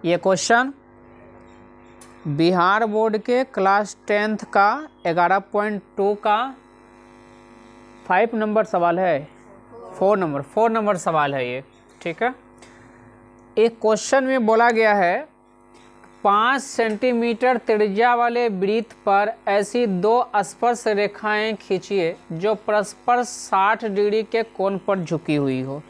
ये question Bihar board के class 10th का 11.2 का 5 नंबर सवाल है, 4 नंबर सवाल है ये। ठीक है, एक क्वेश्चन में बोला गया है 5 सेंटीमीटर त्रिज्या वाले वृत्त पर ऐसी दो स्पर्श रेखाएं खींचिए जो परस्पर 60 डिग्री के कोण पर झुकी हुई हो।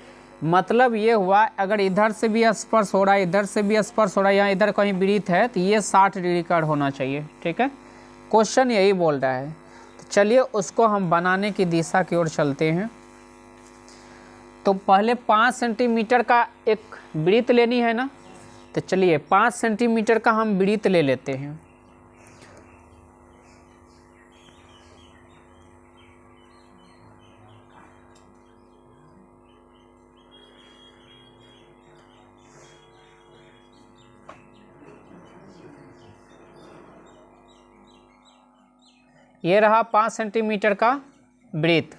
मतलब ये हुआ, अगर इधर से भी स्पर्श हो रहा है, इधर से भी स्पर्श हो रहा है, या इधर कहीं वृत्त है तो ये 60 डिग्री का होना चाहिए। ठीक है, क्वेश्चन यही बोल रहा है। तो चलिए उसको हम बनाने की दिशा की ओर चलते हैं। तो पहले 5 सेंटीमीटर का एक वृत्त लेनी है ना, तो चलिए 5 सेंटीमीटर का हम वृत्त ले लेते हैं। ये रहा 5 सेंटीमीटर का वृत्त।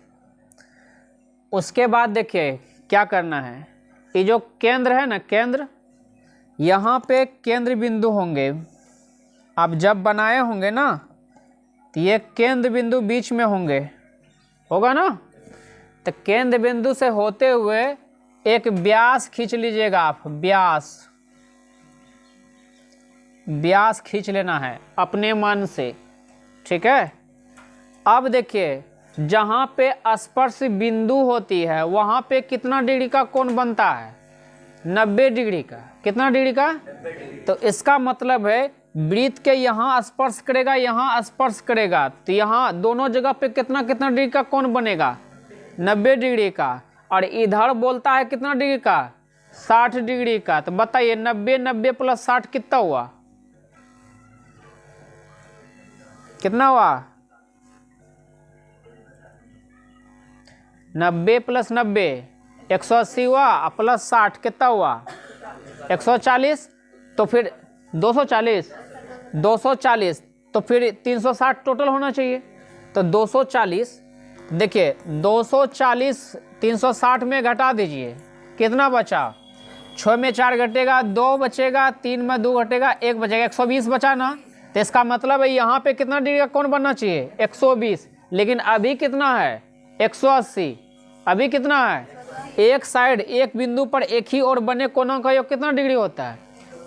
उसके बाद देखिए क्या करना है, ये जो केंद्र है ना, केंद्र, यहाँ पे केंद्र बिंदु होंगे। आप जब बनाए होंगे ना तो ये केंद्र बिंदु बीच में होंगे, होगा ना। तो केंद्र बिंदु से होते हुए एक व्यास खींच लीजिएगा आप, व्यास खींच लेना है अपने मन से। ठीक है, अब देखिए जहाँ पे स्पर्श बिंदु होती है वहाँ पे कितना डिग्री का कोण बनता है, 90 डिग्री का। कितना डिग्री का? तो इसका मतलब है वृत्त के यहाँ स्पर्श करेगा, यहाँ स्पर्श करेगा, तो यहाँ दोनों जगह पे कितना डिग्री का कोण बनेगा, 90 डिग्री का। और इधर बोलता है कितना डिग्री का, 60 डिग्री का। तो बताइए 90 प्लस 60 कितना हुआ, कितना हुआ? 90 प्लस 90 180 हुआ, प्लस 60 कितना हुआ, 140। तो फिर 240, तो फिर 360 टोटल होना चाहिए। तो 240, देखिए 240 360 में घटा दीजिए, कितना बचा, 6 में 4 घटेगा, 2 बचेगा, 3 में 2 घटेगा, 1 बचेगा, 120 बचा ना। तो इसका मतलब है यहाँ पे कितना डिग्री का कोण बनना चाहिए, 120। लेकिन अभी कितना है, 180। अभी कितना है, एक साइड, एक बिंदु पर एक ही और बने कोणों का योग कितना डिग्री होता है,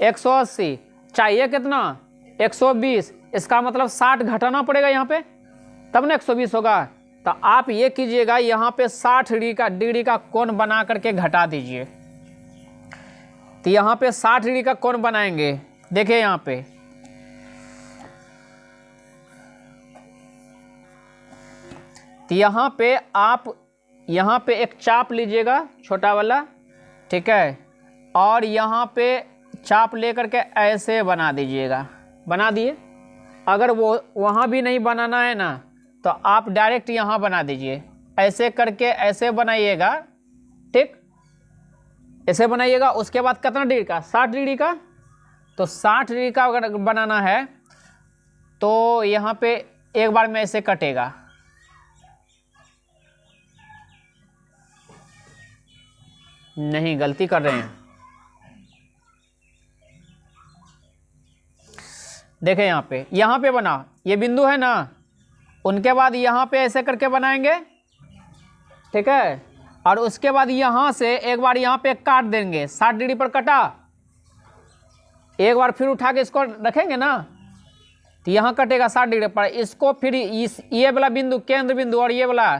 180। चाहिए कितना, 120। इसका मतलब 60 घटाना पड़ेगा यहाँ पे, तब ना 120 होगा। तो आप ये कीजिएगा, यहाँ पे 60 डिग्री का कोण बना करके घटा दीजिए। तो यहाँ पे 60 डिग्री का कोण बनाएंगे। देखिए यहाँ पे तो यहाँ पे एक चाप लीजिएगा छोटा वाला, ठीक है, और यहाँ पे चाप लेकर के ऐसे बना दीजिएगा। बना दिए। अगर वो वहाँ भी नहीं बनाना है ना तो आप डायरेक्ट यहाँ बना दीजिए, ऐसे करके ऐसे बनाइएगा। ठीक, ऐसे बनाइएगा। उसके बाद कितना डिग्री का, 60 डिग्री का। तो 60 डिग्री का अगर बनाना है तो यहाँ पे एक बार में ऐसे कटेगा, नहीं गलती कर रहे हैं। देखें यहाँ पे बना, ये बिंदु है ना, उनके बाद यहाँ पे ऐसे करके बनाएंगे। ठीक है, और उसके बाद यहाँ से एक बार यहाँ पे काट देंगे, 60 डिग्री पर कटा, एक बार फिर उठा के इसको रखेंगे ना तो यहाँ कटेगा 60 डिग्री पर। इसको फिर ये वाला बिंदु केंद्र बिंदु और ये वाला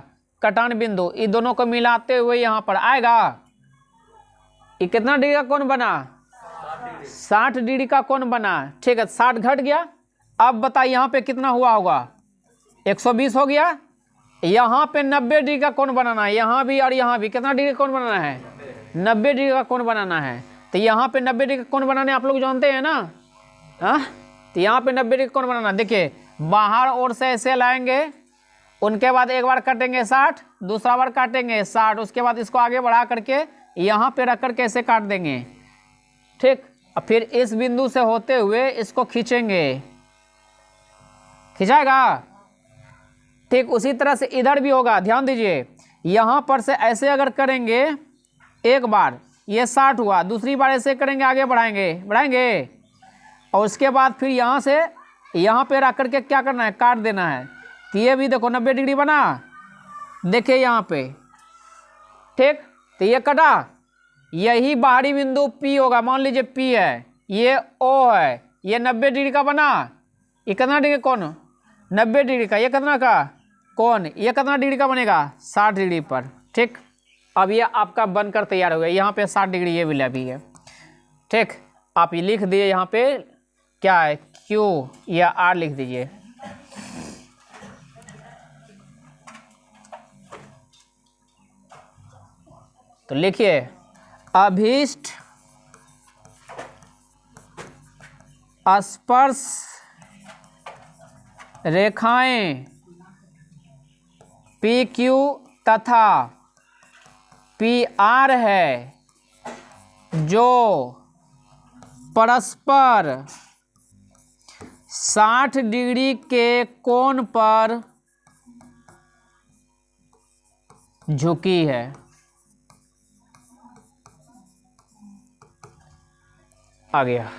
कटान बिंदु, इन दोनों को मिलाते हुए यहाँ पर आएगा। ये कितना डिग्री का कोण बना, 60 डिग्री का कोण बना। ठीक है, 60 घट गया। अब बताइए यहाँ पे कितना हुआ होगा, 120 हो गया। यहाँ पे 90 डिग्री का कोण बनाना है, यहाँ भी और यहाँ भी कितना डिग्री का कोण बनाना है, 90 डिग्री का कोण बनाना है। तो यहाँ पे 90 डिग्री का कोण बनाने आप लोग जानते हैं ना, हाँ। तो यहाँ पे 90 डिग्री का कोण बनाना, देखिए बाहर ओर से ऐसे लाएंगे, उनके बाद एक बार काटेंगे 60, दूसरा बार काटेंगे 60, उसके बाद इसको आगे बढ़ा करके यहाँ पे रख कर कैसे काट देंगे। ठीक, अब फिर इस बिंदु से होते हुए इसको खींचेंगे, खिंचाएगा। ठीक, उसी तरह से इधर भी होगा। ध्यान दीजिए, यहाँ पर से ऐसे अगर करेंगे एक बार, ये 60 हुआ, दूसरी बार ऐसे करेंगे, आगे बढ़ाएंगे और उसके बाद फिर यहाँ से यहाँ पे रख करके क्या करना है, काट देना है। तो ये भी देखो 90 डिग्री बना, देखिए यहाँ पे, ठीक। तो ये कटा, यही बाहरी बिंदु P होगा, मान लीजिए P है, ये O है, ये 90 डिग्री का बना। ये कितना डिग्री कौन, 90 डिग्री का, ये कितना का कौन, ये कितना डिग्री का बनेगा, 60 डिग्री पर, ठीक। अब ये आपका बनकर तैयार हो गया, यहाँ पे 60 डिग्री ये भी भी है, ठीक। आप ये लिख दिए, यहाँ पे क्या है, Q या R लिख दीजिए। तो लिखिए अभीष्ट स्पर्श रेखाएं PQ तथा PR है जो परस्पर 60 डिग्री के कोण पर झुकी है। आ गया।